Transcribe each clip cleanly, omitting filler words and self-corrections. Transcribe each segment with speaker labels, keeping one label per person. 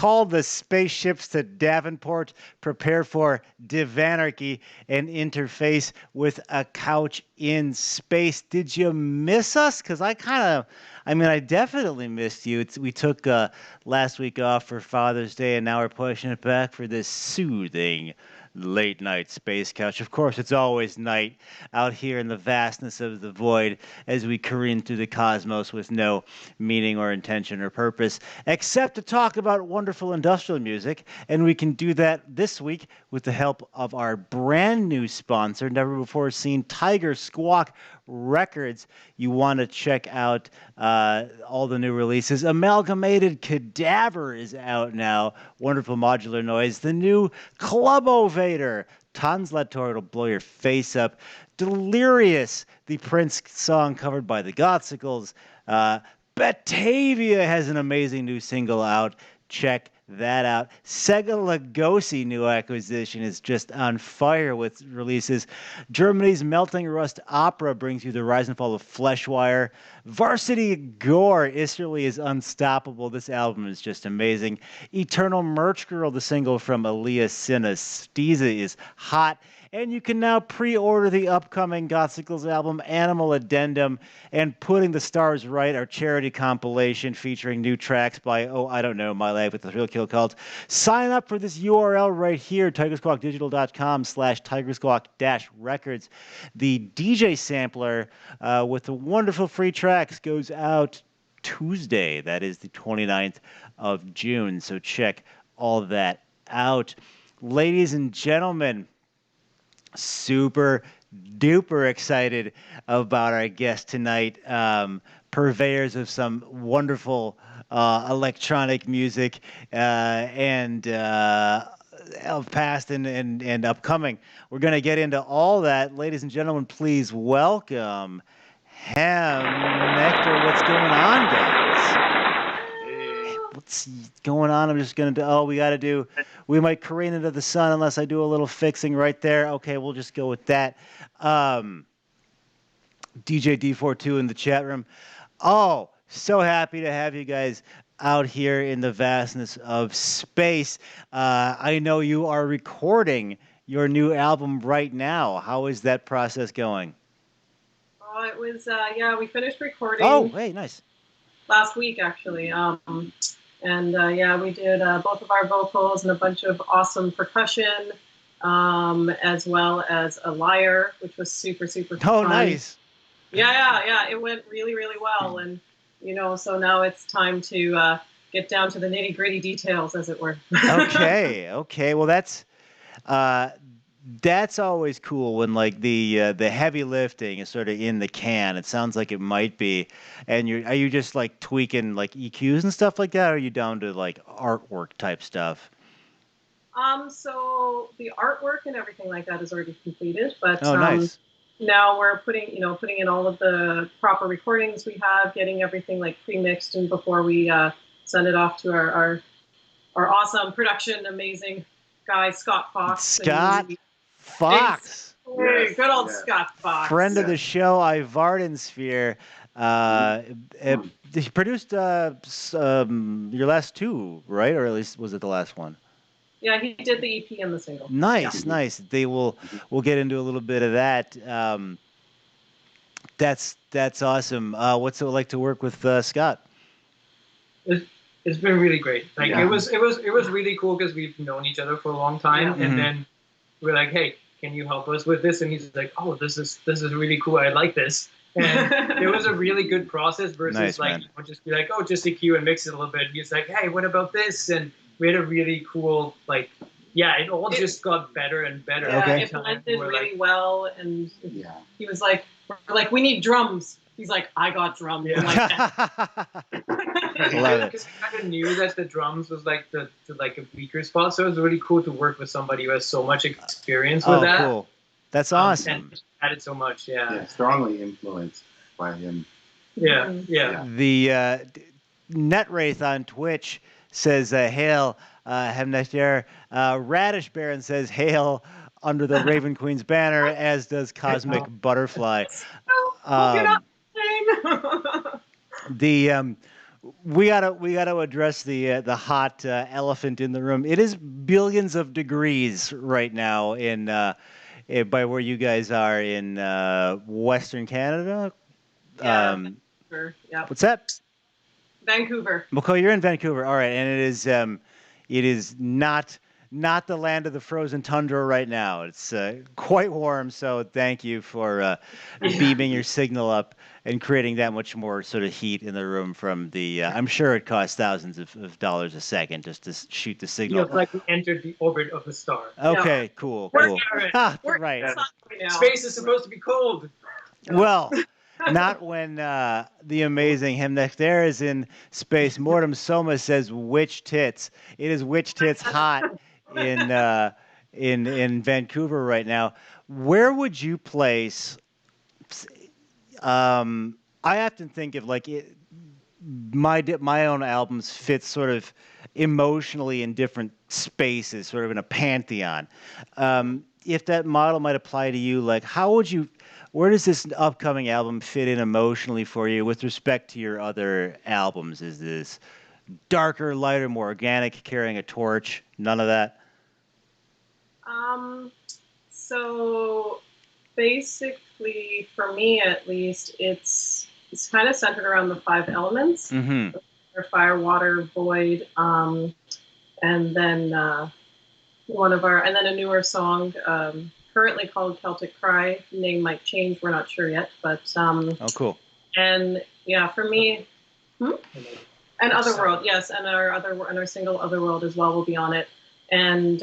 Speaker 1: Call the spaceships to Davenport. Prepare for Divanarchy and interface with a couch in space. Did you miss us? Because I definitely missed you. We took last week off for Father's Day, and now we're pushing it back for this soothing late night space couch. Of course, it's always night out here in the vastness of the void as we careen through the cosmos with no meaning or intention or purpose, except to talk about wonderful industrial music. And we can do that this week with the help of our brand new sponsor, never before seen, Tiger Squawk Records. You want to check out all the new releases. Amalgamated Cadaver is out now. Wonderful modular noise. The new Club Ovator. Tonslator, it'll blow your face up. Delirious, the Prince song covered by the Gotsicles. Batavia has an amazing new single out. Check that out. Sega Lugosi new acquisition is just on fire with releases. Germany's Melting Rust Opera brings you the rise and fall of Fleshwire. Varsity Gore, Isterly is unstoppable. This album is just amazing. Eternal Merch Girl, the single from Aaliyah Synesthesia, is hot. And you can now pre-order the upcoming Gotsicles album, Animal Addendum, and Putting the Stars Right, our charity compilation featuring new tracks by, My Life with the Thrill Kill Cult. Sign up for this URL right here, tigersquawkdigital.com/tigersquawk-records. The DJ sampler with the wonderful free tracks goes out Tuesday. That is the 29th of June. So check all that out. Ladies and gentlemen, super duper excited about our guest tonight. Purveyors of some wonderful electronic music and of past and upcoming. We're going to get into all that. Ladies and gentlemen, please welcome Hem Netjer. What's going on, guys? What's going on? I'm just going to we might careen into the sun unless I do a little fixing right there. Okay, we'll just go with that. DJ D42 in the chat room. Oh, so happy to have you guys out here in the vastness of space. I know you are recording your new album right now. How is that process going?
Speaker 2: Oh, it was, we finished recording.
Speaker 1: Oh, hey, nice.
Speaker 2: Last week, actually. We did both of our vocals and a bunch of awesome percussion, as well as a lyre, which was super, super fun.
Speaker 1: Oh, nice.
Speaker 2: Yeah. It went really, really well. And, so now it's time to get down to the nitty-gritty details, as it were.
Speaker 1: Okay. Well, that's always cool when the heavy lifting is sort of in the can. It sounds like it might be. And are you just tweaking EQs and stuff like that, or are you down to artwork type stuff?
Speaker 2: So the artwork and everything like that is already completed, but
Speaker 1: nice.
Speaker 2: Now we're putting in all of the proper recordings we have, getting everything pre-mixed, and before we send it off to our awesome production, amazing guy Scott Fox.
Speaker 1: Scott Fox.
Speaker 2: Good old Scott Fox.
Speaker 1: Friend of the show, Ivardensphere. He produced your last two, right? Or at least was it the last one?
Speaker 2: Yeah, he did the EP and the single.
Speaker 1: Nice. We'll get into a little bit of that. That's awesome. What's it like to work with Scott?
Speaker 3: It's been really great. It was really cool because we've known each other for a long time, and then we're like, hey, can you help us with this? And he's like, oh, this is really cool. I like this. And it was a really good process versus just be like, oh, just EQ and mix it a little bit. He's like, hey, what about this? And we had a really cool it just got better and better.
Speaker 2: Yeah, it blended really well. And he was like, we need drums. He's like, I got drums.
Speaker 3: Yeah.
Speaker 1: Love it.
Speaker 3: Because I kind of knew that the drums was a weaker spot, so it was really cool to work with somebody who has so much experience with that.
Speaker 1: Cool. That's awesome.
Speaker 3: And added so much, yeah.
Speaker 4: Strongly influenced by him.
Speaker 3: Yeah.
Speaker 1: The Netwraith on Twitch says, hail, Hem Netjer. Radish Baron says, hail, under the Raven Queen's banner, as does Cosmic Butterfly. we gotta address the hot elephant in the room. It is billions of degrees right now by where you guys are in Western Canada.
Speaker 2: Yeah.
Speaker 1: Um,
Speaker 2: Vancouver. Yep.
Speaker 1: what's that?
Speaker 2: Vancouver.
Speaker 1: McCoy, you're in Vancouver. All right, and it is not the land of the frozen tundra right now. It's quite warm, so thank you for beaming your signal up and creating that much more sort of heat in the room from the. I'm sure it costs thousands of dollars a second just to shoot the signal.
Speaker 3: Feels like we entered the orbit of the star.
Speaker 1: Okay, cool,
Speaker 2: We're
Speaker 1: cool.
Speaker 3: Alright.
Speaker 1: Ah,
Speaker 2: We're
Speaker 1: right.
Speaker 2: inside right now.
Speaker 3: Space is supposed to be cold.
Speaker 1: Well, not when the amazing Hem Netjer is in space. Mortem Soma says witch tits. It is witch tits hot in Vancouver right now. Where would you place? I often think of like my own albums fit sort of emotionally in different spaces, sort of in a pantheon. If that model might apply to you, like where does this upcoming album fit in emotionally for you with respect to your other albums? Is this darker, lighter, more organic, carrying a torch? None of that?
Speaker 2: So basically, for me at least, it's kind of centered around the five elements:
Speaker 1: Mm-hmm.
Speaker 2: fire, water, void, and then and then a newer song currently called Celtic Cry. Name might change, we're not sure yet, but
Speaker 1: Oh, cool.
Speaker 2: and yeah, for me, and Otherworld, yes, and our single Otherworld as well will be on it, and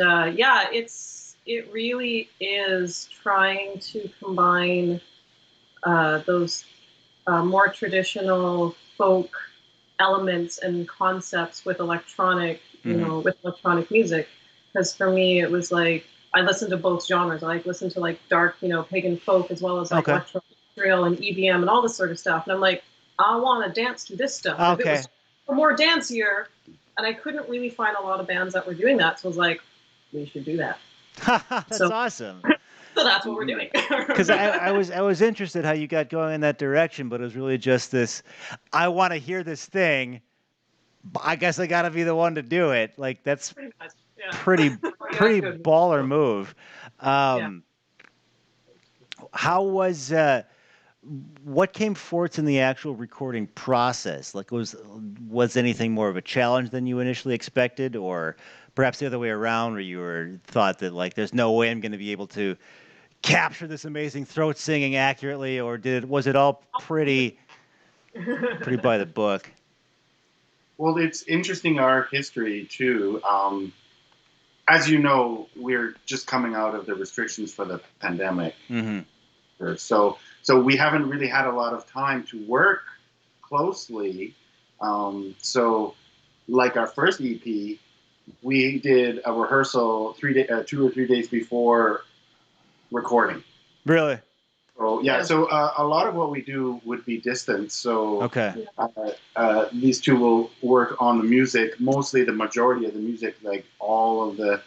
Speaker 2: it really is trying to combine those more traditional folk elements and concepts with electronic, with electronic music. Because for me, it was like I listened to both genres. I like listen to like dark, pagan folk as well as like electronic drill and EBM and all this sort of stuff. And I'm like, I want to dance to this stuff.
Speaker 1: Okay.
Speaker 2: If it was more dancier, and I couldn't really find a lot of bands that were doing that. So I was like, we should do that.
Speaker 1: That's awesome.
Speaker 2: So that's what we're doing.
Speaker 1: Because I was interested how you got going in that direction, but it was really just this. I want to hear this thing. I guess I got to be the one to do it. Like that's
Speaker 2: pretty much, yeah.
Speaker 1: pretty baller move. How was what came forth in the actual recording process? Like was anything more of a challenge than you initially expected, or perhaps the other way around, where you thought that like there's no way I'm going to be able to capture this amazing throat singing accurately, or was it all pretty by the book?
Speaker 4: Well, it's interesting our history too. As you know, we're just coming out of the restrictions for the pandemic.
Speaker 1: Mm-hmm.
Speaker 4: So we haven't really had a lot of time to work closely. So like our first EP, we did a rehearsal 2 or 3 days before recording.
Speaker 1: Really?
Speaker 4: So yeah. So a lot of what we do would be distance. So
Speaker 1: okay.
Speaker 4: These two will work on the music, mostly the majority of the music, like all of the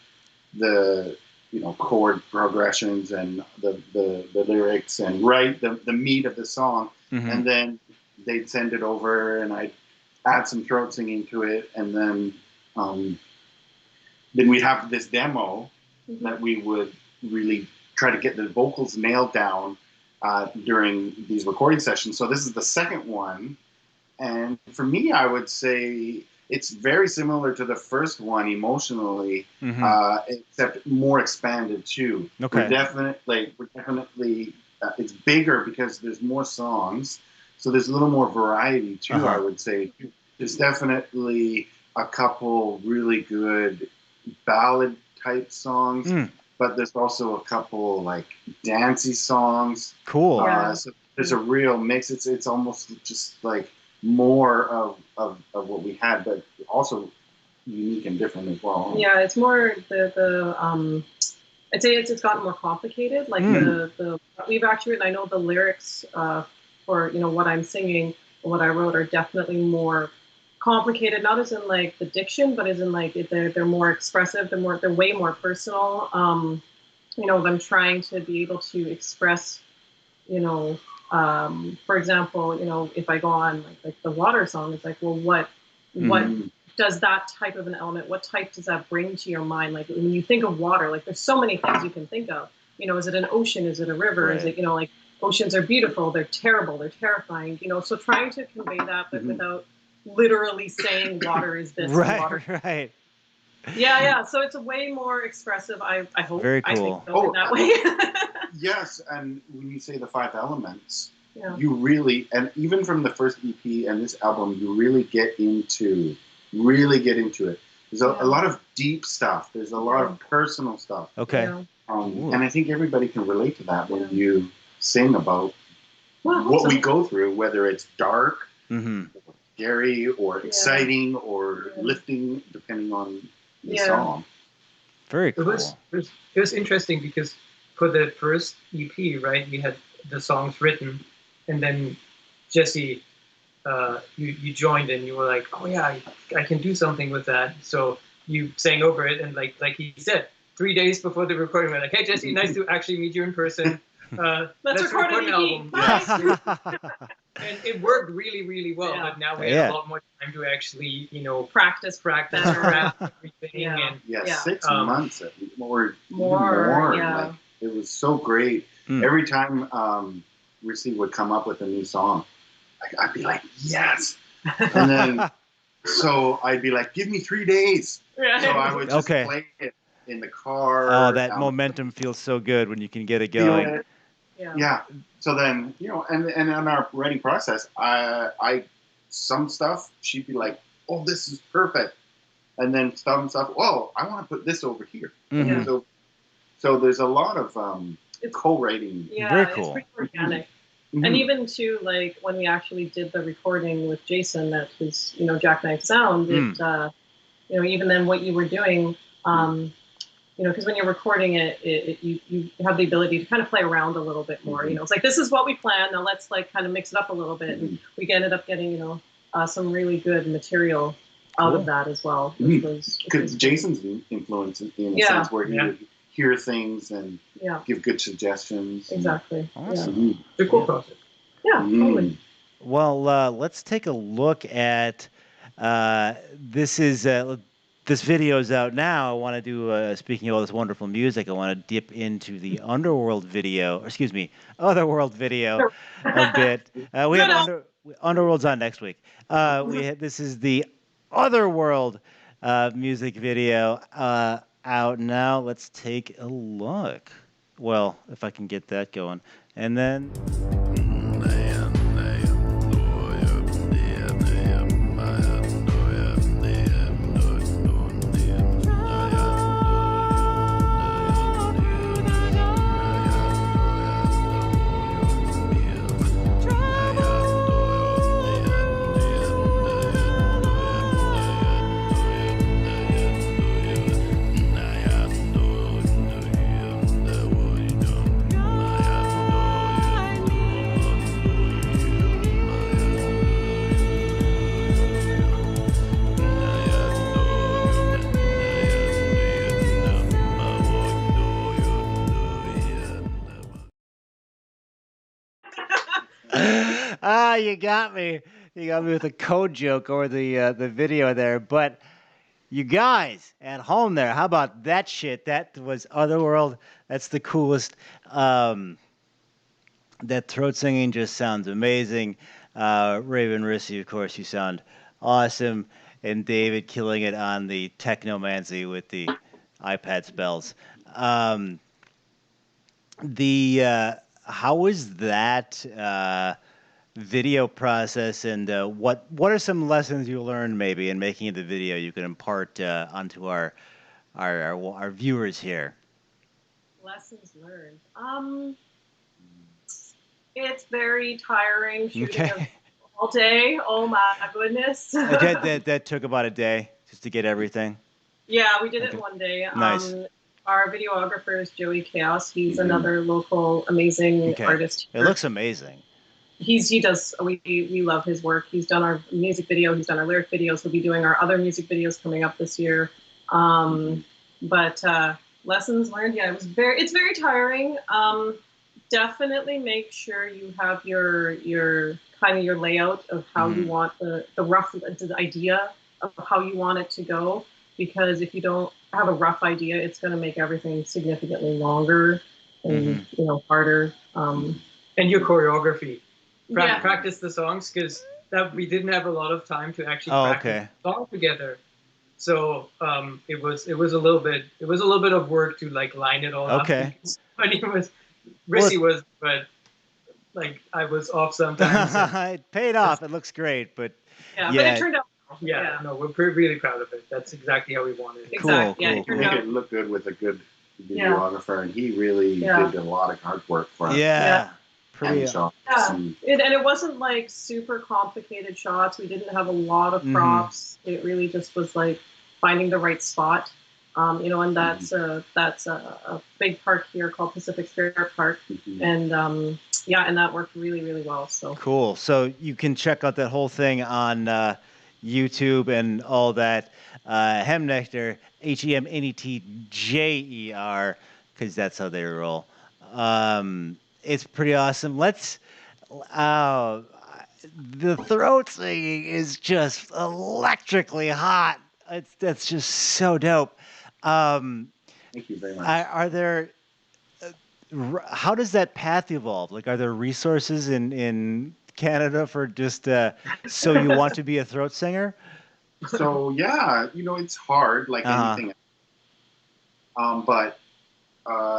Speaker 4: chord progressions and the lyrics, and write the meat of the song. Mm-hmm. And then they'd send it over, and I'd add some throat singing to it, and then we'd have this demo that we would really try to get the vocals nailed down during these recording sessions. So this is the second one, and for me, I would say it's very similar to the first one emotionally, except more expanded too.
Speaker 1: Okay.
Speaker 4: We're definitely it's bigger because there's more songs, so there's a little more variety too. I would say there's definitely a couple really good ballad type songs. But there's also a couple like dancey songs.
Speaker 1: Cool.
Speaker 4: So there's a real mix. It's almost just like more of what we had, but also unique and different as well.
Speaker 2: Yeah, it's more the I'd say it's gotten more complicated. Like the we've actually written. I know the lyrics for what I'm singing and what I wrote are definitely more complicated, not as in like the diction, but as in like they're more expressive, they're way more personal. I'm trying to be able to express For example, if I go on like the water song, it's like, well, what does that type of an element, what type does that bring to your mind? Like when you think of water, like there's so many things you can think of. Is it an ocean? Is it a river? Right. Is it, like oceans are beautiful, they're terrible, they're terrifying, so trying to convey that, but without literally saying water is this and water.
Speaker 1: Right.
Speaker 2: Yeah. So it's a way more expressive. I hope.
Speaker 1: Very cool.
Speaker 2: I think so in that way.
Speaker 4: Yes, and when you say the 5 elements,
Speaker 2: yeah.
Speaker 4: you really, and even from the first EP and this album, you really get into it. There's a lot of deep stuff. There's a lot of personal stuff.
Speaker 1: Okay.
Speaker 2: Yeah.
Speaker 4: And I think everybody can relate to that when you sing about what we go through, whether it's dark, scary, or exciting, or lifting, depending on the song.
Speaker 1: Very cool.
Speaker 3: It was interesting because for the first EP, right, you had the songs written, and then Jesse, you joined and you were like, oh yeah, I can do something with that. So you sang over it, and like he said, 3 days before the recording, we're like, hey Jesse, nice to actually meet you in person.
Speaker 2: Let's record an album.
Speaker 3: Yes. And it worked really, really well. But now we have a lot more time to actually,
Speaker 2: practice,
Speaker 3: everything.
Speaker 2: And
Speaker 4: 6 months or more.
Speaker 2: Yeah.
Speaker 4: Like, it was so great. Every time Rissy would come up with a new song, I'd be like, yes. And then, so I'd be like, give me 3 days.
Speaker 2: Right.
Speaker 4: So I would just play it in the car.
Speaker 1: Oh, that momentum feels so good when you can get it going.
Speaker 4: Yeah. So then, and in our writing process, I some stuff she'd be like, "Oh, this is perfect," and then some stuff, "Oh, I want to put this over here." So there's a lot of co-writing.
Speaker 2: Yeah,
Speaker 1: very cool.
Speaker 2: It's pretty organic. And even too, like when we actually did the recording with Jason at his, Jackknife Sound, even then what you were doing. Because when you're recording it, you have the ability to kind of play around a little bit more. It's like, this is what we planned. Now let's like kind of mix it up a little bit. And we ended up getting, some really good material out of that as well. Because
Speaker 4: Jason's influence in a sense where he would hear things and give good suggestions.
Speaker 2: Exactly.
Speaker 1: Awesome.
Speaker 3: The cool process.
Speaker 2: Yeah, totally.
Speaker 1: Well, let's take a look at this video is out now. I want to do, speaking of all this wonderful music, I want to dip into the Otherworld video a bit. We have Underworld's on next week. This is the Otherworld music video out now. Let's take a look. Well, if I can get that going. And then... You got me. You got me with a code joke or the video there. But you guys at home there, how about that shit? That was Otherworld. That's the coolest. That throat singing just sounds amazing. Raven Rissy, of course, you sound awesome. And David killing it on the technomancy with the iPad spells. How was that video process, and what are some lessons you learned maybe in making the video you can impart onto our viewers here?
Speaker 2: Lessons learned. It's very tiring shooting all day. Oh my goodness.
Speaker 1: that took about a day just to get everything.
Speaker 2: Yeah, we did it in one day.
Speaker 1: Nice.
Speaker 2: Our videographer is Joey Chaos. He's another local amazing artist.
Speaker 1: It looks amazing.
Speaker 2: He does. We love his work. He's done our music video. He's done our lyric videos. He'll be doing our other music videos coming up this year. But lessons learned. Yeah, it's very tiring. definitely make sure you have your kind of your layout of how you want the rough the idea of how you want it to go, because if you don't have a rough idea, it's going to make everything significantly longer and harder.
Speaker 3: And your choreography.
Speaker 2: Yeah.
Speaker 3: Practice the songs, because that we didn't have a lot of time to actually practice the song together. So it was a little bit of work to like line it all up. But like I was off sometimes.
Speaker 1: It paid off. It looks great, but
Speaker 2: but it turned out.
Speaker 3: No, we're really proud of it. That's exactly how we wanted it.
Speaker 2: Exactly.
Speaker 1: Cool.
Speaker 2: It turned
Speaker 4: Make
Speaker 2: out.
Speaker 4: it look good with a good videographer, and he really did a lot of hard work for us.
Speaker 1: Pretty.
Speaker 2: And it wasn't like super complicated shots. We didn't have a lot of props. It really just was like finding the right spot. And that's a big park here called Pacific Spirit Park, and and that worked really, really well. So
Speaker 1: cool. So you can check out that whole thing on YouTube and all that. Hem Netjer, HemNetjer, because that's how they roll. It's pretty awesome. The throat singing is just electrically hot. That's just so dope.
Speaker 4: Thank you very much.
Speaker 1: Are there? How does that path evolve? Like, are there resources in Canada for just so you want to be a throat singer?
Speaker 4: So it's hard, like anything. But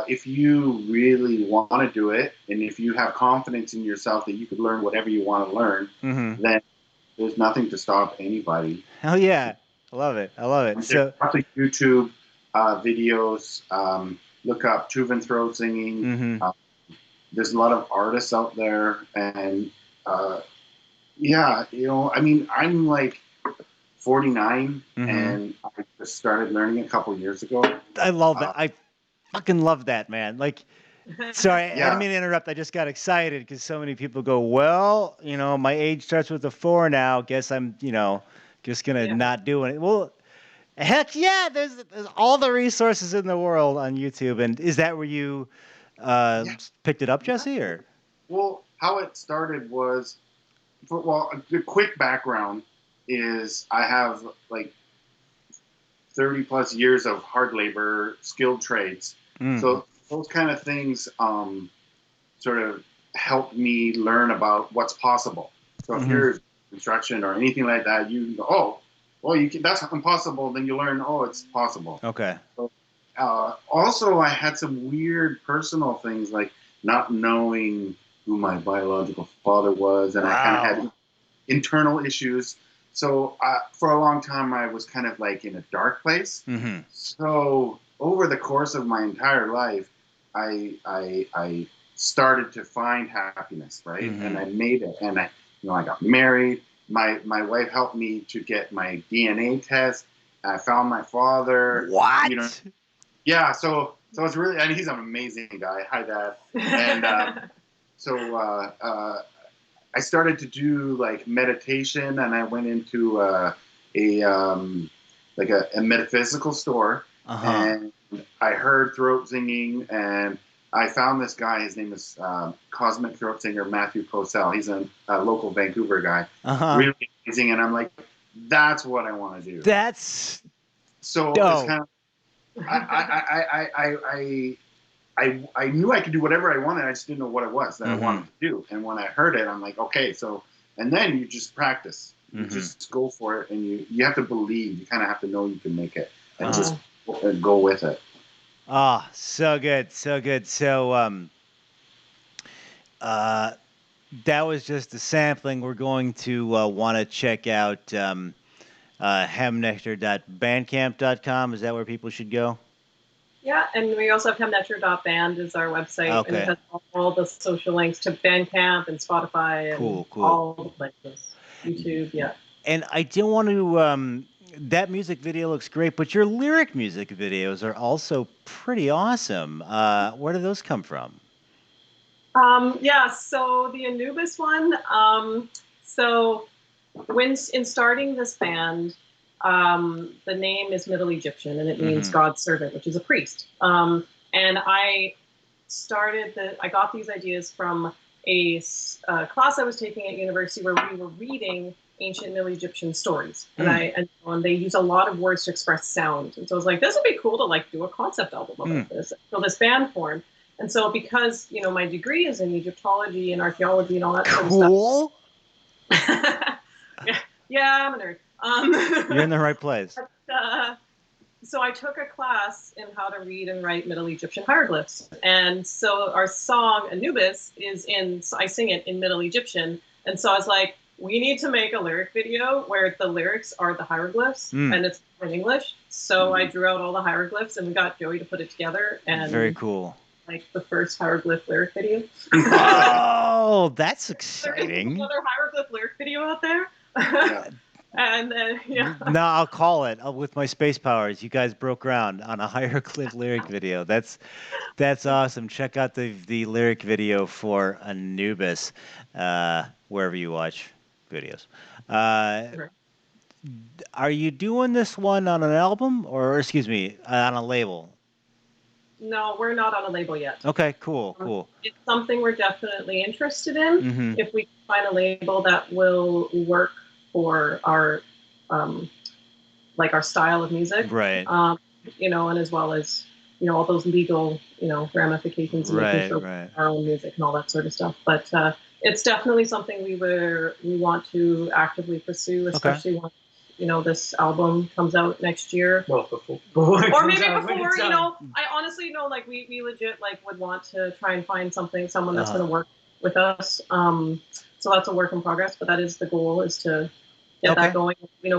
Speaker 4: if you really want to do it, and if you have confidence in yourself that you could learn whatever you want to learn, then there's nothing to stop anybody.
Speaker 1: Hell yeah. I love it. So
Speaker 4: lots of YouTube videos. Look up Tuvan throat singing. There's a lot of artists out there, and I'm like 49, and I just started learning a couple years ago.
Speaker 1: I love that. I fucking love that, man. Like, sorry, I didn't mean to interrupt. I just got excited because so many people go, well, my age starts with a 4 now. Guess I'm, just going to not do it. Well, heck yeah, there's all the resources in the world on YouTube. And is that where you picked it up, Jesse? Or?
Speaker 4: Well, how it started was, the quick background is I have like 30 plus years of hard labor, skilled trades. So those kind of things sort of helped me learn about what's possible. So if you're construction or anything like that, you go, that's impossible. Then you learn, it's possible.
Speaker 1: Okay.
Speaker 4: So, also, I had some weird personal things like not knowing who my biological father was, and I kind of had internal issues. So for a long time, I was kind of like in a dark place. So over the course of my entire life, I started to find happiness, right? And I made it, and I got married. My wife helped me to get my DNA test. I found my father.
Speaker 1: What?
Speaker 4: Yeah. So it's really, and he's an amazing guy. Hi, Dad. And I started to do like meditation, and I went into a metaphysical store, and I heard throat singing, and I found this guy. His name is Cosmic Throat Singer Matthew Procell. He's a local Vancouver guy, really amazing. And I'm like, that's what I want to do.
Speaker 1: That's
Speaker 4: so
Speaker 1: dope.
Speaker 4: It's kind of I knew I could do whatever I wanted. I just didn't know what it was that I wanted to do. And when I heard it, I'm like, okay. So, and then you just practice. You just go for it, and you have to believe. You kind of have to know you can make it, and just go with it.
Speaker 1: Oh, so good. So that was just a sampling. We're going to want to check out hemnetjer.bandcamp.com. Is that where people should go?
Speaker 2: Yeah, and we also have hemnetjer.band is our website, and it has all the social links to Bandcamp and Spotify and all the places. YouTube,
Speaker 1: And I don't want to. That music video looks great, but your lyric music videos are also pretty awesome. Where do those come from?
Speaker 2: So the Anubis one. So when in starting this band, the name is Middle Egyptian, and it means God's servant, which is a priest. And I I got these ideas from a class I was taking at university where we were reading ancient Middle Egyptian stories, and they use a lot of words to express sound. And so I was like, this would be cool to like do a concept album about this. So this band formed. And so because my degree is in Egyptology and archaeology and all that sort of stuff. yeah, I'm a nerd.
Speaker 1: You're in the right place.
Speaker 2: So I took a class in how to read and write Middle Egyptian hieroglyphs. And so our song Anubis I sing it in Middle Egyptian. And so I was like, we need to make a lyric video where the lyrics are the hieroglyphs and it's in English. So I drew out all the hieroglyphs and we got Joey to put it together. And
Speaker 1: very cool.
Speaker 2: Like the first hieroglyph lyric video.
Speaker 1: Oh, that's exciting.
Speaker 2: There is another hieroglyph lyric video out there. Yeah. And then,
Speaker 1: No, I'll call it with my space powers. You guys broke ground on a hieroglyph lyric video. That's awesome. Check out the lyric video for Anubis, wherever you watch videos. Are you doing this one on an album or excuse me, on a label?
Speaker 2: No, we're not on a label yet.
Speaker 1: Okay, cool.
Speaker 2: It's something we're definitely interested in. If we can find a label that will work for our our style of music,
Speaker 1: right?
Speaker 2: And as well as all those legal ramifications and making sure our own music and all that sort of stuff. But it's definitely something we want to actively pursue, especially once this album comes out next year.
Speaker 3: Well, before
Speaker 2: or maybe before. I honestly we legit would want to try and find someone that's going to work with us. So that's a work in progress, but that is the goal, is to get that going.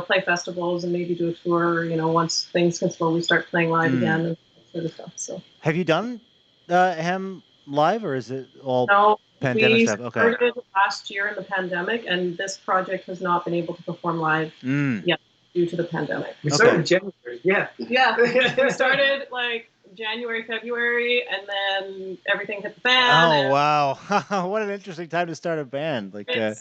Speaker 2: Play festivals and maybe do a tour. Once things can slowly start playing live again and that sort of stuff. So
Speaker 1: have you done Hem live, or is it all pandemic stuff? Okay.
Speaker 2: We started last year in the pandemic, and this project has not been able to perform live yet due to the pandemic.
Speaker 3: We started in January. Yeah.
Speaker 2: We started January, February, and then everything hit the fan.
Speaker 1: Oh wow! What an interesting time to start a band.
Speaker 2: I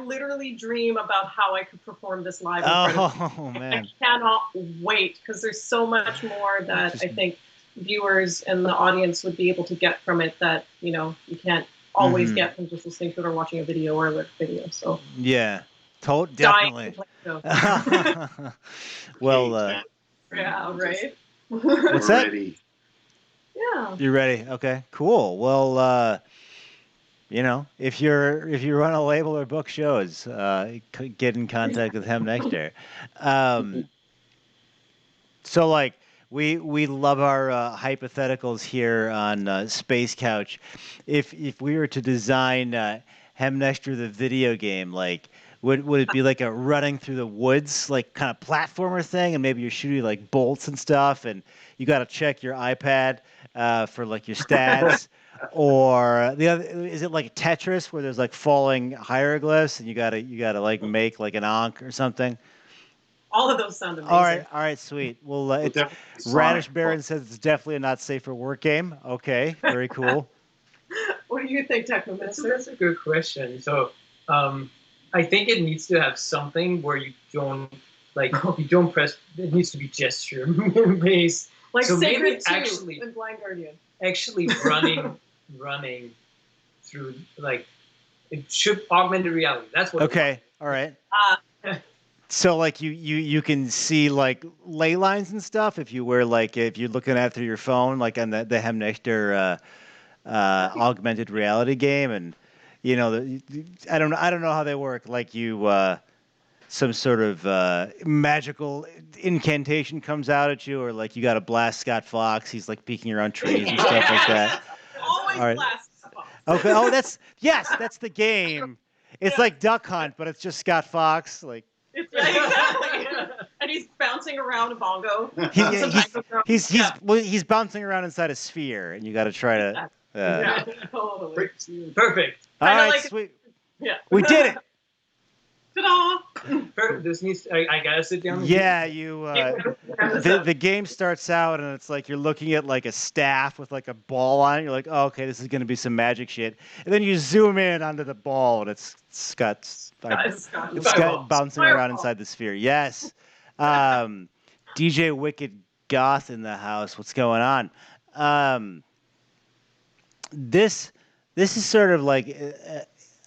Speaker 2: literally dream about how I could perform this live.
Speaker 1: Oh man!
Speaker 2: I cannot wait, because there's so much more that I think viewers and the audience would be able to get from it that you can't always get from just listening to it or watching a video or a lyric video. So
Speaker 1: yeah, definitely. Well,
Speaker 2: yeah, right.
Speaker 1: What's that?
Speaker 4: Ready.
Speaker 2: Yeah.
Speaker 1: You're ready. Okay, cool. Well, if you run a label or book shows, get in contact with Hem Netjer. So we love our hypotheticals here on Space Couch. If we were to design Hem Netjer the video game, would it be like a running through the woods, kind of platformer thing, and maybe you're shooting bolts and stuff, and you got to check your iPad for your stats, or the other, is it like Tetris where there's falling hieroglyphs and you gotta make an Ankh or something?
Speaker 2: All of those sound amazing.
Speaker 1: All right, sweet. Well, Radish Baron says it's definitely a not safe for work game. Okay, very cool.
Speaker 2: What do you think, Techno Minister?
Speaker 3: That's a good question. So, I think it needs to have something where you don't press. It needs to be gesture based.
Speaker 2: So Sacred 2 and Blind Guardian.
Speaker 3: Actually, running through it should augmented reality. That's what.
Speaker 1: Okay. All right. So you can see ley lines and stuff if you were if you're looking at it through your phone on the Hem Netjer augmented reality game, and I don't know how they work. Some sort of magical incantation comes out at you, or you got to blast Scott Fox. He's peeking around trees and stuff like that.
Speaker 2: Always blast Fox.
Speaker 1: Okay. Oh, that's the game. It's like Duck Hunt, but it's just Scott Fox.
Speaker 2: Exactly. And he's bouncing around a bongo.
Speaker 1: He's bouncing around inside a sphere, and you got to try to.
Speaker 2: Totally.
Speaker 3: Perfect.
Speaker 1: All right, sweet.
Speaker 2: Yeah.
Speaker 1: We did it.
Speaker 2: Ta-da!
Speaker 3: Perfect. This needs. I gotta sit down.
Speaker 1: Yeah, you. The game starts out, and it's you're looking at a staff with a ball on it. You're oh, okay, this is gonna be some magic shit. And then you zoom in onto the ball, and it's Scott bouncing around inside the sphere. Yes. DJ Wicked Goth in the house. What's going on? this this is sort of like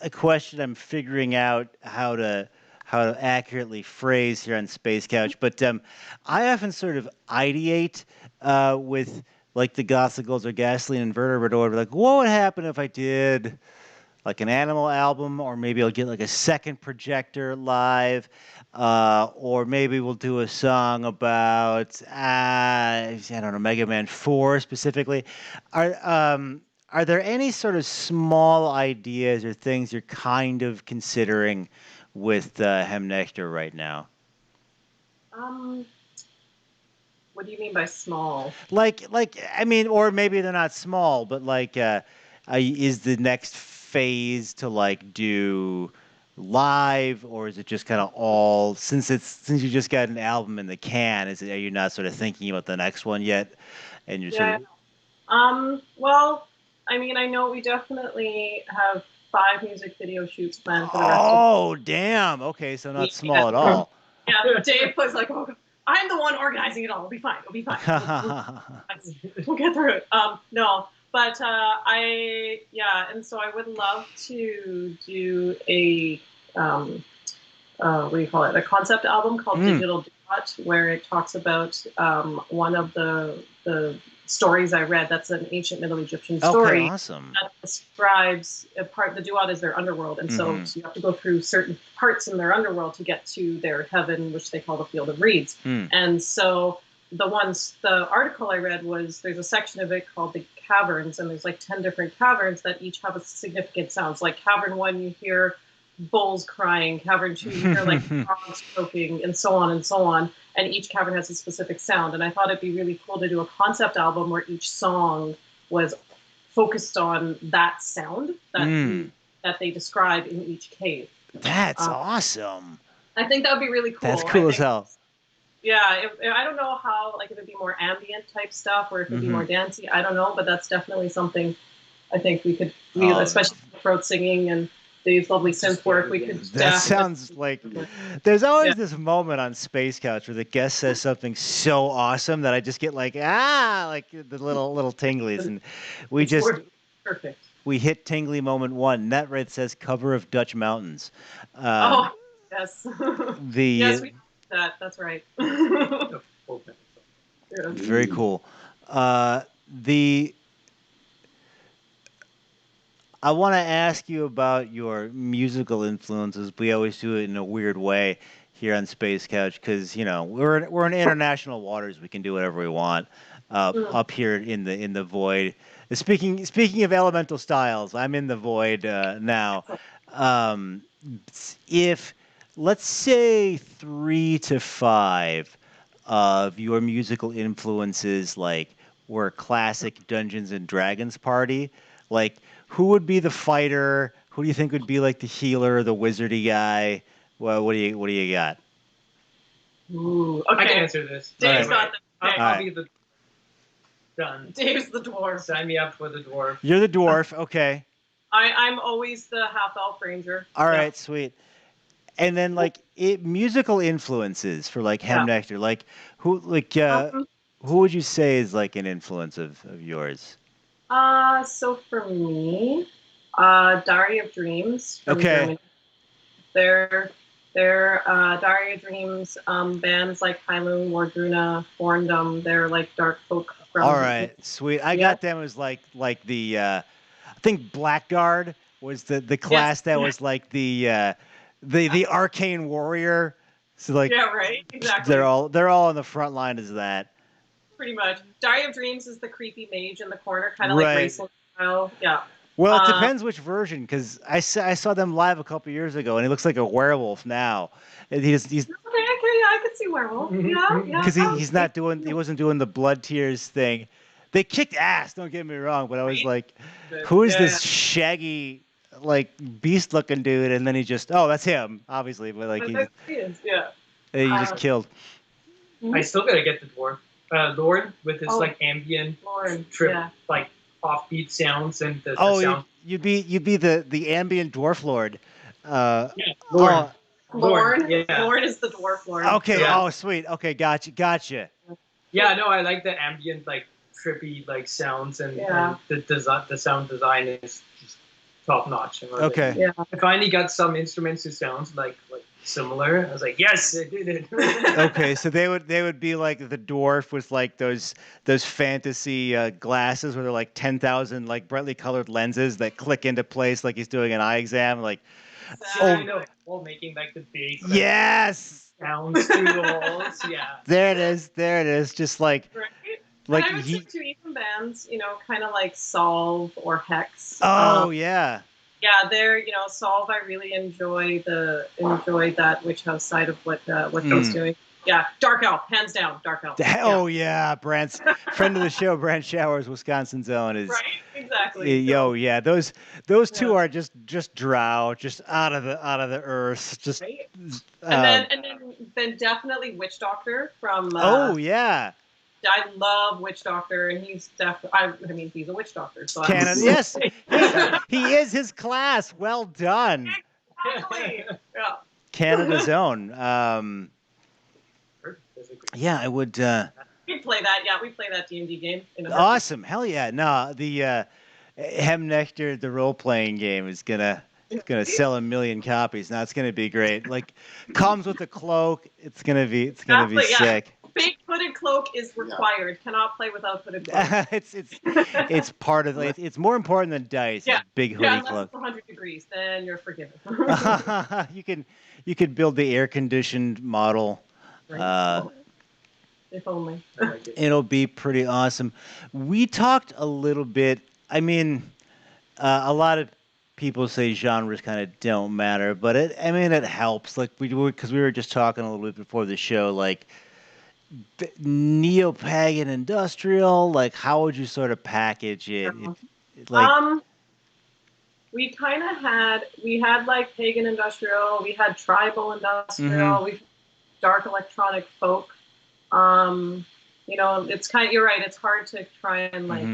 Speaker 1: a question I'm figuring out how to accurately phrase here on Space Couch. But I often sort of ideate with like the Gothicals or Gasoline Inverter order, like what would happen if I did like an Animal album, or maybe I'll get like a second projector live, or maybe we'll do a song about I don't know, Mega Man 4 specifically. Are there any sort of small ideas or things you're kind of considering with Hem Nectar right now?
Speaker 2: Um, what do you mean by small?
Speaker 1: Like I mean, or maybe they're not small, but like, is the next phase to like do live, or is it just kind of all since you just got an album in the can? Are you not sort of thinking about the next one yet? And you're sort
Speaker 2: Yeah.
Speaker 1: of
Speaker 2: Well, I mean, I know we definitely have 5 music video shoots planned for the rest of
Speaker 1: oh damn, okay, so not small at all.
Speaker 2: Yeah, Dave was like, "Oh, I'm the one organizing it all. It'll be fine. It'll be fine. We'll get through it." No, but and so I would love to do a what do you call it? A concept album called Digital Dot, where it talks about one of the stories I read. That's an ancient Middle Egyptian story.
Speaker 1: Okay, awesome.
Speaker 2: That describes a part. The Duat is their underworld, and so you have to go through certain parts in their underworld to get to their heaven, which they call the Field of Reeds. And so the article I read was there's a section of it called the caverns, and there's like 10 different caverns that each have a significant sounds. Like cavern 1, you hear bulls crying, cavern 2 you hear like frogs croaking, and so on and so on, and each cavern has a specific sound. And I thought it'd be really cool to do a concept album where each song was focused on that sound that they describe in each cave.
Speaker 1: That's awesome.
Speaker 2: I think that would be really cool.
Speaker 1: That's cool as hell.
Speaker 2: Yeah, I don't know how, like, if it'd be more ambient type stuff or if it'd be more dancey, I don't know, but that's definitely something I think we could, especially throat singing and Dave's lovely synth work, we could.
Speaker 1: That sounds like there's always this moment on Space Couch where the guest says something so awesome that I just get like like the little tinglies, and we just
Speaker 2: perfect.
Speaker 1: We hit tingly moment 1. Netright says cover of Dutch Mountains.
Speaker 2: Yes. Yes, we did that. That's right.
Speaker 1: Very cool. I want to ask you about your musical influences. We always do it in a weird way here on Space Couch because we're in international waters. We can do whatever we want up here in the void. Speaking of elemental styles, I'm in the void now. If let's say 3 to 5 of your musical influences were classic Dungeons and Dragons party, who would be the fighter? Who do you think would be like the healer, the wizardy guy? Well, what do you got?
Speaker 2: Ooh, okay.
Speaker 3: I can answer this.
Speaker 2: Dave's got the.
Speaker 3: I'll be the done.
Speaker 2: Dave's the dwarf.
Speaker 3: Sign me up for the dwarf.
Speaker 1: You're the dwarf, okay.
Speaker 2: I'm always the half elf ranger.
Speaker 1: All right, sweet. And then musical influences for Hem Nectar, who would you say is an influence of yours?
Speaker 2: So for me, Diary of Dreams from Germany. They're Diary of Dreams, bands like Hylum, Wardruna, Forndum, they're dark folk from.
Speaker 1: All right, sweet. I got them as the I think Blackguard was the class that was the arcane warrior. So
Speaker 2: yeah, right, exactly.
Speaker 1: They're all on the front line as that.
Speaker 2: Pretty much. Diary of Dreams is the creepy mage in the corner, kind of like Racing style. Yeah.
Speaker 1: Well, it depends which version, because I saw them live a couple years ago, and he looks like a werewolf now. And he's
Speaker 2: okay. I could see werewolf. Yeah.
Speaker 1: Because he wasn't doing the blood tears thing. They kicked ass. Don't get me wrong, but I was like, who is this shaggy, beast looking dude? And then he just, that's him, obviously, but he just killed.
Speaker 3: I still gotta get the dwarf. Lord with his ambient trip, offbeat sounds and the sound.
Speaker 1: You'd be the ambient dwarf lord.
Speaker 2: Lord. Lord is the dwarf lord.
Speaker 1: Okay. Yeah. Oh, sweet. Okay, gotcha.
Speaker 3: Yeah, no, I like the ambient trippy like sounds, and,
Speaker 2: Yeah.
Speaker 3: and the sound design is just top notch.
Speaker 1: Okay.
Speaker 2: Yeah.
Speaker 3: I finally got some instruments who sounds like similar. I was like, yes, I did it.
Speaker 1: Okay, so they would be like the dwarf with like those fantasy glasses where they're like 10,000 like brightly colored lenses that click into place like he's doing an eye exam. Like,
Speaker 3: I know, all making like the big
Speaker 1: yes,
Speaker 3: sounds through the walls. Yeah.
Speaker 1: there it is, there it is. Just like
Speaker 2: Right.
Speaker 1: like
Speaker 2: and I would say too, even bands, kind of like Solve or Hex.
Speaker 1: Oh yeah.
Speaker 2: Yeah, they're Solve. I really enjoyed that Witch House side of what Phil's doing. Yeah, Dark Elf, hands down, Dark Elf.
Speaker 1: Oh yeah, Brant's friend of the show, Brant Showers, Wisconsin's own is
Speaker 2: right, exactly.
Speaker 1: Yeah, those two are just drow, just out of the earth, just.
Speaker 2: Right? And then definitely Witch Doctor from.
Speaker 1: Oh yeah.
Speaker 2: I love Witch Doctor, and he's definitely. he's a Witch Doctor. So
Speaker 1: Canada, yes, he is his class. Well done.
Speaker 2: Exactly. Yeah.
Speaker 1: Canada's own. Yeah, I would.
Speaker 2: We play that. Yeah, we play that D&D game.
Speaker 1: Awesome. Hell yeah. No, the Hem Netjer, the role playing game, is gonna sell 1 million copies. Now it's gonna be great. Like, comes with a cloak. It's gonna be sick.
Speaker 2: Fake hooded cloak is required. Yeah. Cannot play without hooded cloak.
Speaker 1: it's part of it's more important than dice.
Speaker 2: Yeah.
Speaker 1: Big hoodie
Speaker 2: unless
Speaker 1: cloak.
Speaker 2: It's 100 degrees, then you're forgiven.
Speaker 1: You can build the air conditioned model.
Speaker 2: Right. If only.
Speaker 1: It'll be pretty awesome. We talked a little bit. I mean, a lot of people say genres kind of don't matter, but it helps. Like because we were just talking a little bit before the show, like neo-pagan industrial. Like, how would you sort of package it?
Speaker 2: We kind of had like pagan industrial. We had tribal industrial. We had dark electronic folk. It's kind of, you're right. It's hard to try and like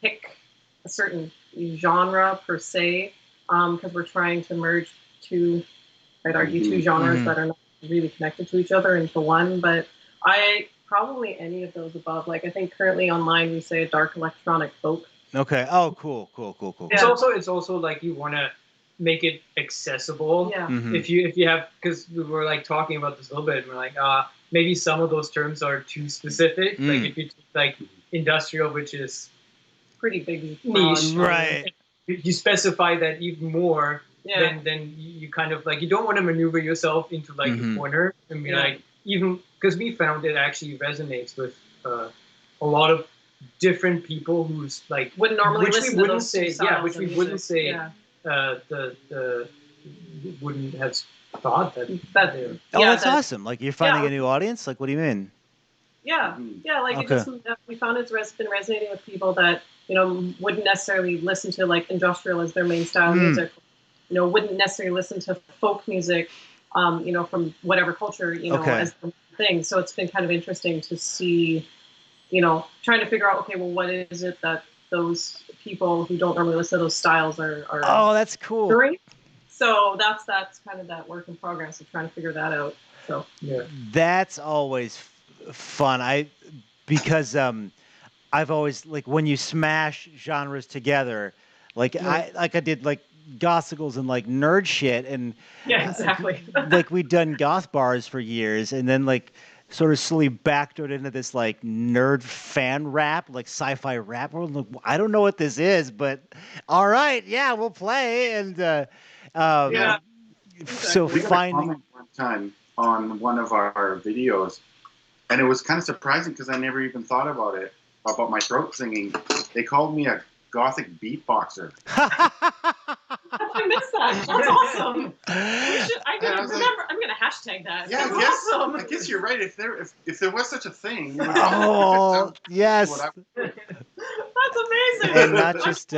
Speaker 2: pick a certain genre per se, because we're trying to merge two genres that are not really connected to each other into one. But probably any of those above. Like I think currently online we say dark electronic folk.
Speaker 1: Okay. Oh, cool.
Speaker 2: Yeah.
Speaker 3: It's also like you want to make it accessible.
Speaker 2: Yeah.
Speaker 3: If you have, because we were like talking about this a little bit, and we're like, maybe some of those terms are too specific. Like if you like industrial, which is
Speaker 2: pretty big
Speaker 3: niche,
Speaker 1: right?
Speaker 3: If you specify that even more, then you kind of like, you don't want to maneuver yourself into like a corner and be like, even because we found it actually resonates with a lot of different people who's like
Speaker 2: wouldn't normally listen to those
Speaker 3: say
Speaker 2: styles
Speaker 3: we wouldn't say the wouldn't have thought that
Speaker 1: that's awesome. Like you're finding a new audience. Like, what do you mean?
Speaker 2: Like it just, we found it's been resonating with people that wouldn't necessarily listen to like industrial as their main style of music, wouldn't necessarily listen to folk music, from whatever culture, as the thing. So it's been kind of interesting to see, trying to figure out, okay, well, what is it that those people who don't normally listen to those styles are
Speaker 1: oh, that's cool.
Speaker 2: Doing? So that's kind of that work in progress of trying to figure that out. So
Speaker 1: that's always fun. Because I've always, like, when you smash genres together, like I did like gothicals and like nerd shit, and
Speaker 2: exactly.
Speaker 1: Like we'd done goth bars for years, and then like sort of slowly backdoored into this like nerd fan rap, like sci-fi rap world. Like, I don't know what this is, but all right, yeah, we'll play. And so
Speaker 4: we
Speaker 1: finding
Speaker 4: one time on one of our videos, and it was kind of surprising because I never even thought about it, about my throat singing. They called me a gothic beatboxer.
Speaker 2: I missed that. That's awesome. I'm gonna hashtag that.
Speaker 4: Yeah,
Speaker 2: awesome.
Speaker 4: I guess you're right. If there was such a thing.
Speaker 1: Oh, yes.
Speaker 2: That's amazing.
Speaker 1: And not just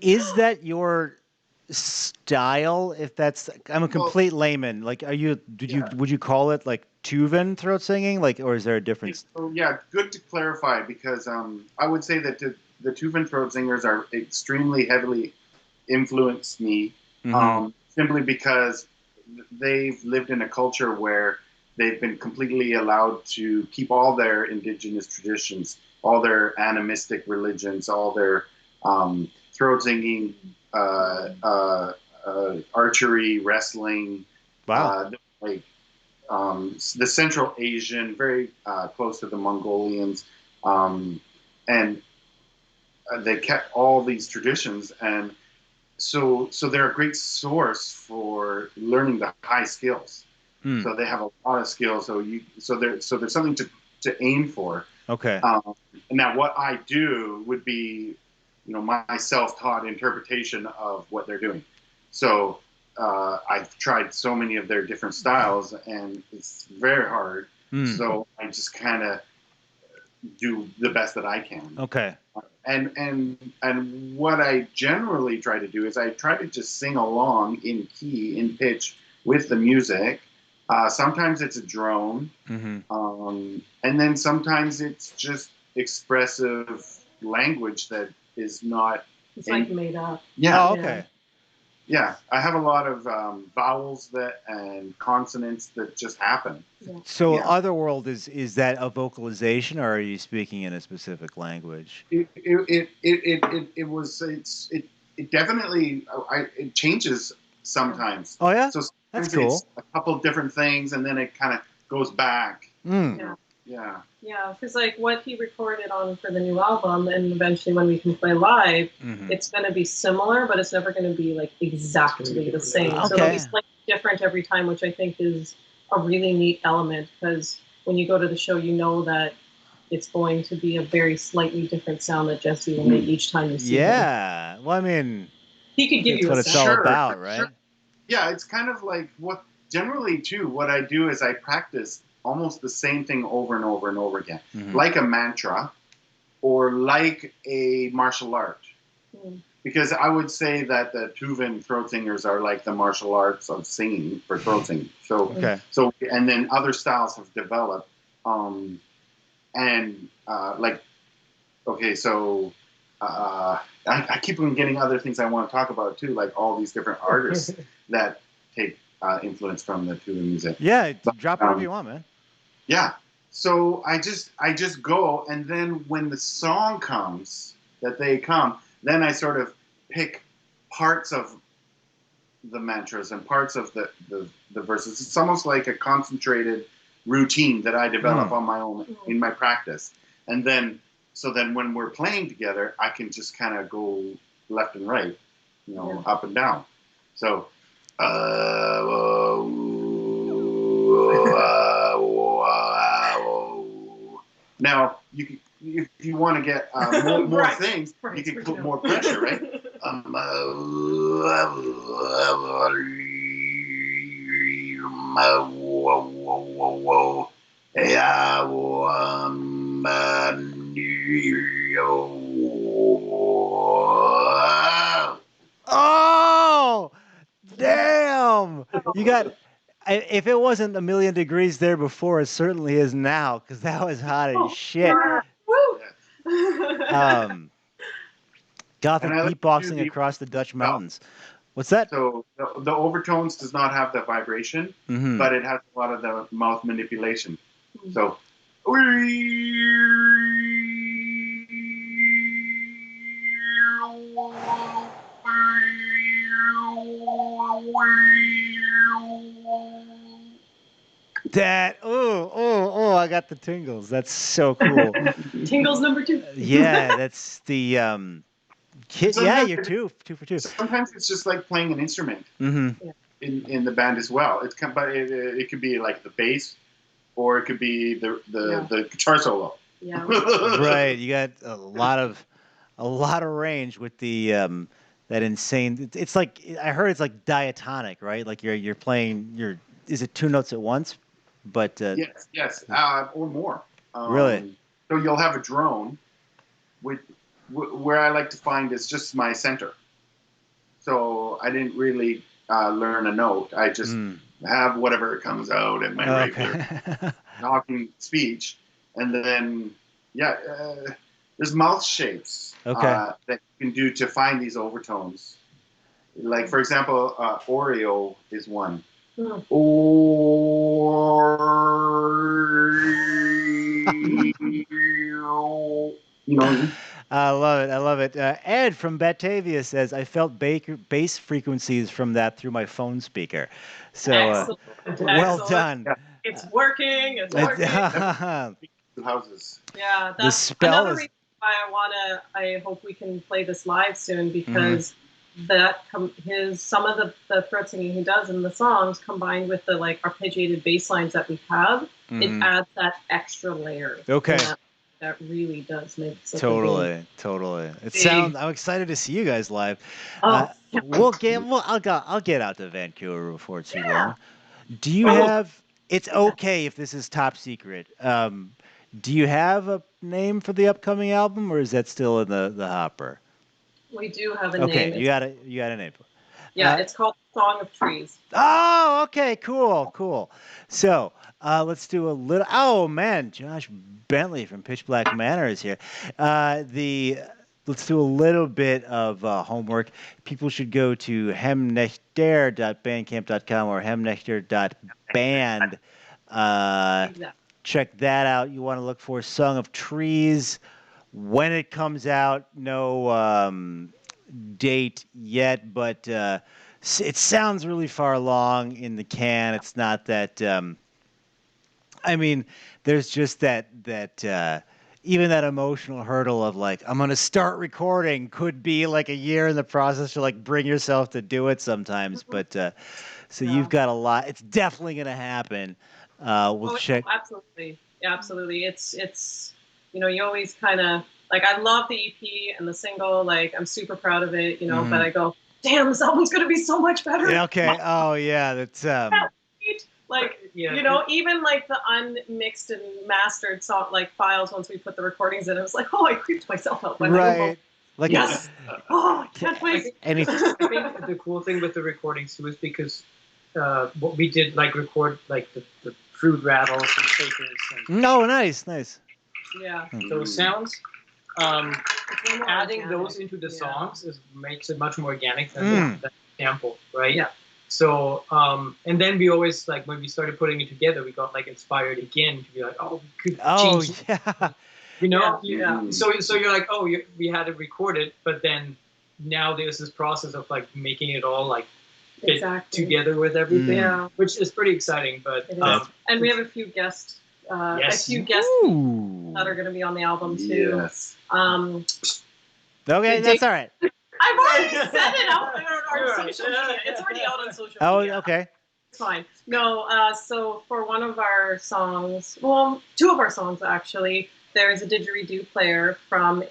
Speaker 1: is that your style? If that's, I'm a complete layman. Like, would you call it like Tuvan throat singing? Like, or is there a difference?
Speaker 4: Yeah, good to clarify, because I would say that the Tuvan throat singers are extremely heavily influenced me, simply because they've lived in a culture where they've been completely allowed to keep all their indigenous traditions, all their animistic religions, all their throat singing, archery, wrestling,
Speaker 1: Wow.
Speaker 4: like the Central Asian, very close to the Mongolians, and they kept all these traditions, and so they're a great source for learning the high skills.
Speaker 1: Hmm.
Speaker 4: So they have a lot of skills. So there's something to aim for.
Speaker 1: Okay.
Speaker 4: Now, what I do would be, my self-taught interpretation of what they're doing. So I've tried so many of their different styles, and it's very hard. So I just kind of do the best that I can.
Speaker 1: Okay.
Speaker 4: And what I generally try to do is I try to just sing along in key, in pitch with the music. Sometimes it's a drone, and then sometimes it's just expressive language that is not.
Speaker 2: It's like made up.
Speaker 4: Yeah.
Speaker 1: Oh, okay.
Speaker 4: Yeah, I have a lot of vowels and consonants that just happen.
Speaker 2: Yeah.
Speaker 1: So Otherworld is that a vocalization, or are you speaking in a specific language?
Speaker 4: It definitely it changes sometimes.
Speaker 1: Oh yeah,
Speaker 4: So
Speaker 1: that's
Speaker 4: sometimes
Speaker 1: cool.
Speaker 4: it's a couple of different things, and then it kind of goes back.
Speaker 2: Yeah.
Speaker 4: Yeah.
Speaker 2: Yeah, because like what he recorded on for the new album, and eventually when we can play live, it's going to be similar, but it's never going to be like exactly the same.
Speaker 1: Okay.
Speaker 2: So it'll be slightly different every time, which I think is a really neat element, because when you go to the show, you know that it's going to be a very slightly different sound that Jesse will make each time you see him.
Speaker 1: Yeah. Well, I mean,
Speaker 2: He could give
Speaker 1: that's
Speaker 2: you
Speaker 1: what
Speaker 2: a
Speaker 1: it's
Speaker 2: sound.
Speaker 1: all about, right?
Speaker 4: Sure. Yeah, it's kind of like generally too, what I do is I practice almost the same thing over and over and over again, like a mantra or like a martial art. Because I would say that the Tuvan throat singers are like the martial arts of singing for throat singing. So and then other styles have developed. I keep on getting other things I want to talk about too, like all these different artists that take influence from the Tuvan music.
Speaker 1: Yeah, drop whatever you want, man.
Speaker 4: Yeah. So I just go, and then when the song comes, then I sort of pick parts of the mantras and parts of the verses. It's almost like a concentrated routine that I develop on my own in my practice. And then when we're playing together, I can just kind of go left and right, up and down. So now if you want to get more things, you can put more pressure, right?
Speaker 1: Oh, damn! You got. If it wasn't a million degrees there before, it certainly is now, because that was hot as shit. Gothic beatboxing across the Dutch mountains. What's that?
Speaker 4: So the overtones does not have the vibration, but it has a lot of the mouth manipulation. So.
Speaker 1: That I got the tingles. That's so cool.
Speaker 2: Tingles number 2.
Speaker 1: Yeah, that's the kid. Yeah, you're two for two.
Speaker 4: Sometimes it's just like playing an instrument in the band as well. But it could be like the bass, or it could be the guitar solo.
Speaker 2: Yeah.
Speaker 1: Right. You got a lot of range with the that insane. It's like, I heard it's like diatonic, right? Like you're playing is it 2 notes at once? But
Speaker 4: yes, or more.
Speaker 1: Really?
Speaker 4: So you'll have a drone, where I like to find is just my center. So I didn't really learn a note. I just have whatever comes out in my regular talking speech, and then there's mouth shapes that you can do to find these overtones. Like for example, Oreo is one. You know,
Speaker 1: I love it. I love it. Ed from Batavia says, I felt bass frequencies from that through my phone speaker. So
Speaker 2: Excellent.
Speaker 1: well
Speaker 2: Excellent.
Speaker 1: done.
Speaker 4: Yeah.
Speaker 2: It's working. It's working.
Speaker 4: houses.
Speaker 2: Yeah,
Speaker 1: The
Speaker 2: that's
Speaker 1: spell
Speaker 2: another
Speaker 1: is.
Speaker 2: reason why I hope we can play this live soon,
Speaker 1: Mm-hmm.
Speaker 2: because some of the throat singing he does in the songs, combined with the like arpeggiated bass lines that we have,
Speaker 1: Mhm.
Speaker 2: it adds that extra layer.
Speaker 1: Okay.
Speaker 2: And that really does make such a big...
Speaker 1: Totally. It sounds. I'm excited to see you guys live.
Speaker 2: Oh,
Speaker 1: I'll get out to Vancouver before too
Speaker 2: Yeah.
Speaker 1: long. Do you have? It's okay if this is top secret. Do you have a name for the upcoming album, or is that still in the hopper?
Speaker 2: we do have a
Speaker 1: Okay,
Speaker 2: name.
Speaker 1: you got a name.
Speaker 2: Yeah, it's called Song of Trees.
Speaker 1: Oh, okay, cool. So let's do a little. Oh man, Josh Bentley from Pitch Black Manor is here. Let's do a little bit of homework. People should go to hemnetjer.bandcamp.com or hemnetjer.band.
Speaker 2: Exactly.
Speaker 1: Check that out. You want to look for Song of Trees. When it comes out, no date yet, but it sounds really far along in the can. It's not that. I mean, there's just that even that emotional hurdle of like, I'm gonna start recording could be like a year in the process to like bring yourself to do it sometimes. But so you've got a lot. It's definitely gonna happen. We'll check.
Speaker 2: Absolutely. Yeah, absolutely. It's you always kind of like, I love the EP and the single. Like, I'm super proud of it.
Speaker 1: Mhm.
Speaker 2: But I go, damn, this album's gonna be so much better.
Speaker 1: Yeah, okay. Oh yeah, that's
Speaker 2: Like,
Speaker 3: Yeah.
Speaker 2: even like the unmixed and mastered song like files, once we put the recordings in, it was like, oh, I creeped myself out when I
Speaker 1: right. Like
Speaker 2: yes. Oh, I can't wait.
Speaker 1: And
Speaker 3: I think the cool thing with the recordings too is because what we did, like record like the fruit rattles and shakers and
Speaker 1: no, nice.
Speaker 2: Yeah.
Speaker 3: those sounds.
Speaker 2: It's way more
Speaker 3: Adding
Speaker 2: organic.
Speaker 3: those into the
Speaker 2: Yeah.
Speaker 3: songs makes it much more organic than
Speaker 1: Mm.
Speaker 3: the sample, right?
Speaker 2: Yeah.
Speaker 3: So and then we always, like, when we started putting it together, we got like inspired again to be like, oh, we could
Speaker 1: Oh
Speaker 3: change,
Speaker 1: yeah.
Speaker 2: Yeah.
Speaker 3: So you're like, oh, we had it recorded, but then now there's this process of like making it all like fit
Speaker 2: Exactly.
Speaker 3: together with everything,
Speaker 2: Yeah.
Speaker 3: which is pretty exciting. But
Speaker 2: It is. And we have a few guests.
Speaker 3: Yes.
Speaker 2: A few guests
Speaker 1: Ooh.
Speaker 2: that are going to be on the album too.
Speaker 4: Yes.
Speaker 1: Okay, that's all right.
Speaker 2: I've already said it out on our social media. It's already out on social
Speaker 1: Oh,
Speaker 2: media.
Speaker 1: okay.
Speaker 2: It's fine. No, so for one of our songs, well, two of our songs actually, there's a didgeridoo player from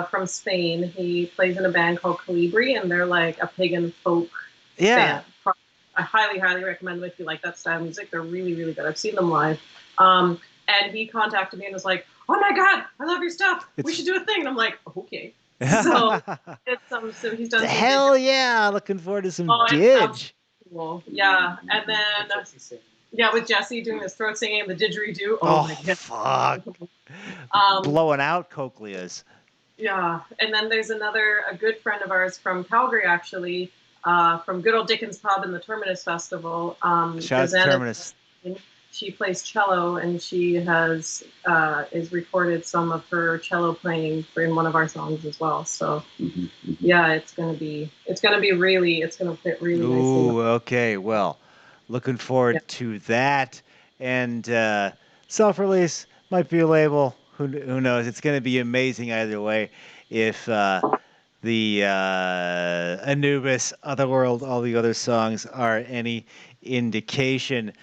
Speaker 2: from Spain. He plays in a band called Calibri, and they're like a pagan folk
Speaker 1: Yeah.
Speaker 2: band. I highly, highly recommend them if you like that style of music. They're really, really good. I've seen them live. And he contacted me and was like, "Oh my God, I love your stuff. We should do a thing." And I'm like, "Okay." So it's so he's done.
Speaker 1: Hell yeah! Looking forward to some
Speaker 2: It
Speaker 1: didge.
Speaker 2: sounds cool. Yeah, and then with Jesse doing this throat singing and the didgeridoo. Oh my God.
Speaker 1: Fuck. Blowing out cochleas.
Speaker 2: Yeah, and then there's a good friend of ours from Calgary, actually, from good old Dickens Pub and the Terminus Festival.
Speaker 1: Shout out to Terminus.
Speaker 2: She plays cello, and she has is recorded some of her cello playing in one of our songs as well. So yeah, it's gonna fit really nicely.
Speaker 1: Ooh, okay. Well, looking forward to that. And self-release might be a label. Who knows? It's going to be amazing either way. If the Anubis, Otherworld, all the other songs are any indication.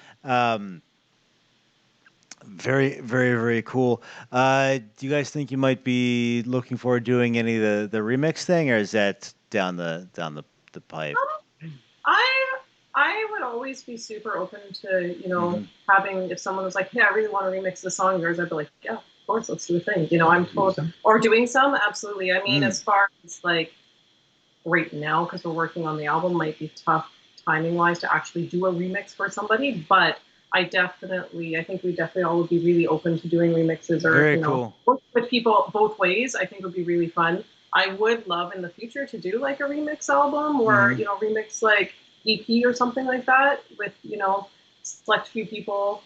Speaker 1: Very, very, very cool. Do you guys think you might be looking forward to doing any of the remix thing, or is that down the pipe?
Speaker 2: I would always be super open to having, if someone was like, "Hey, I really want to remix the song of yours," I'd be like, "Yeah, of course, let's do a thing." I'm totally or doing some, absolutely. I mean, as far as like right now, because we're working on the album, might be tough timing wise to actually do a remix for somebody, but I think we definitely all would be really open to doing remixes, or
Speaker 1: Very cool.
Speaker 2: work with people both ways. I think would be really fun. I would love in the future to do like a remix album, or remix like EP or something like that with, you know, select few people,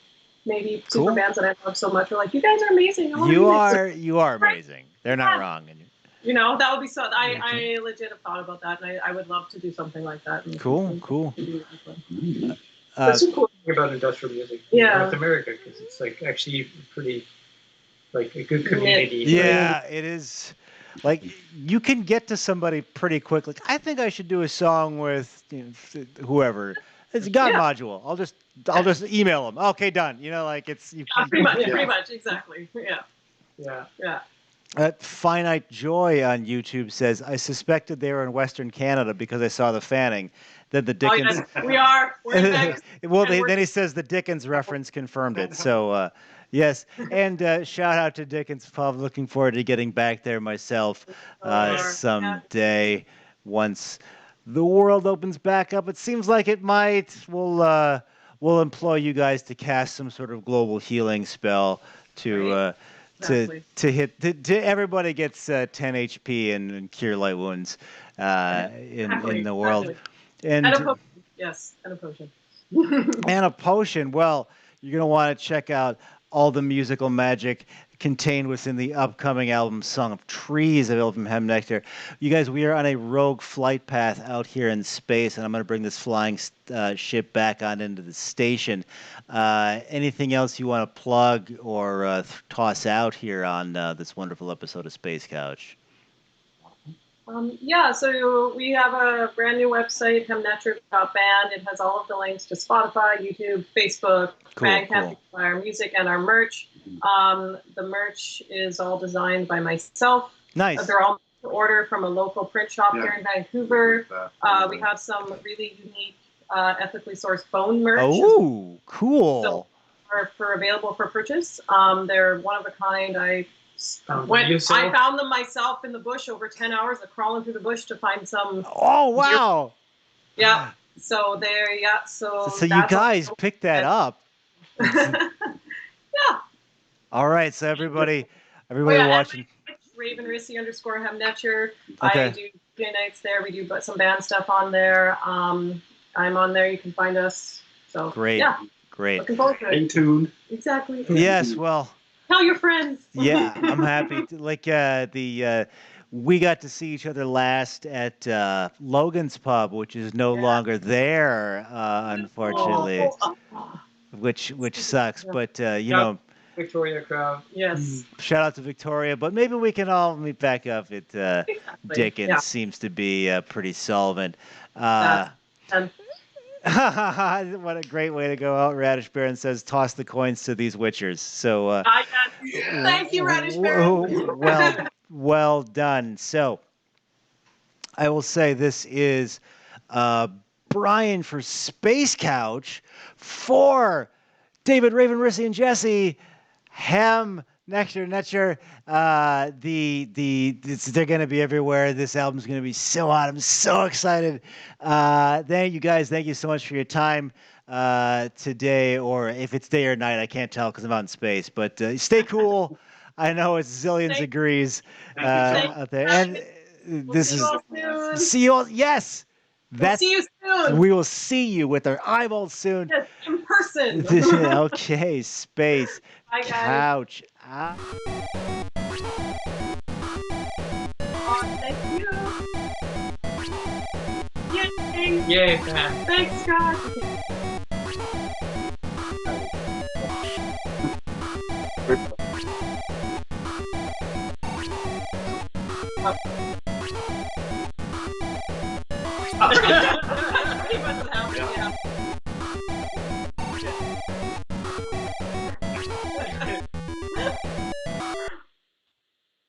Speaker 2: maybe
Speaker 1: Cool.
Speaker 2: super bands that I love so much. We're like, you guys are amazing.
Speaker 1: You are amazing. They're not wrong.
Speaker 2: You know, that would be so. I legit have thought about that, and I would love to do something like that.
Speaker 1: Cool.
Speaker 3: That's the cool thing about industrial music in North America, because it's like actually pretty, like a good community.
Speaker 1: Yeah, it is. Like you can get to somebody pretty quick. Like I think I should do a song with whoever. It's God module. I'll just email them. Okay, done. You know, like it's
Speaker 2: pretty much, exactly. Yeah.
Speaker 1: Finite Joy on YouTube says, I suspected they were in Western Canada because I saw the fanning. Then the Dickens.
Speaker 2: Oh, yes, we're in Vegas.
Speaker 1: Well, then he says the Dickens reference confirmed it. So, yes. And shout out to Dickens Pub. Looking forward to getting back there myself someday once the world opens back up. It seems like it might. We'll employ you guys to cast some sort of global healing spell to. To everybody gets 10 HP and cure light wounds in the world. And
Speaker 2: a potion. Yes, and a potion.
Speaker 1: And a potion. Well, you're going to want to check out all the musical magic contained within the upcoming album Song of Trees available from Hem Netjer. You guys, we are on a rogue flight path out here in space, and I'm going to bring this flying ship back on into the station. Anything else you want to plug or toss out here on this wonderful episode of Space Couch?
Speaker 2: So we have a brand new website, hemnetjer.band. It has all of the links to Spotify, YouTube, Facebook, Bandcamp, our music, and our merch. The merch is all designed by myself.
Speaker 1: Nice.
Speaker 2: They're all to order from a local print shop here in Vancouver. We have some really unique, ethically sourced bone merch.
Speaker 1: Oh, cool.
Speaker 2: So for available for purchase. They're one of a kind. I found them myself in the bush over 10 hours of crawling through the bush to find some.
Speaker 1: Oh, wow.
Speaker 2: Yeah. So there, So
Speaker 1: you guys picked that up.
Speaker 2: Yeah.
Speaker 1: All right. So everybody watching.
Speaker 2: Raven Rissy _ Hem Netjer.
Speaker 1: Okay.
Speaker 2: I do day nights there. We do some band stuff on there. I'm on there. You can find us. So
Speaker 1: great.
Speaker 2: Yeah.
Speaker 1: Great.
Speaker 2: Looking forward to it.
Speaker 4: Stay tuned.
Speaker 2: Exactly.
Speaker 1: Yes. Well.
Speaker 2: Tell your friends.
Speaker 1: Yeah, I'm happy. We got to see each other last at Logan's Pub, which is no longer there, unfortunately, which sucks. But you know,
Speaker 3: Victoria crowd.
Speaker 2: Yes.
Speaker 1: Shout out to Victoria, but maybe we can all meet back up at Dickens. Yeah. Seems to be pretty solvent. What a great way to go out. Radish Baron says, toss the coins to these witchers. So
Speaker 2: thank you, Radish Baron.
Speaker 1: Well done. So I will say this is Brian for Space Couch, for David, Raven, Rissy, and Jesse. Hem Netjer, they're going to be everywhere. This album's going to be so hot. I'm so excited. Thank you guys. Thank you so much for your time today, or if it's day or night, I can't tell because I'm out in space. But stay cool. I know it's zillions degrees out there. And see you all. Yes.
Speaker 2: We'll see you soon.
Speaker 1: We will see you with our eyeballs soon.
Speaker 2: Yes, in person.
Speaker 1: Okay, Space
Speaker 2: Bye, guys.
Speaker 1: Couch.
Speaker 2: Thank you. Yay.
Speaker 3: Yay.
Speaker 2: Thanks, Scott. Pretty much what happened, yeah.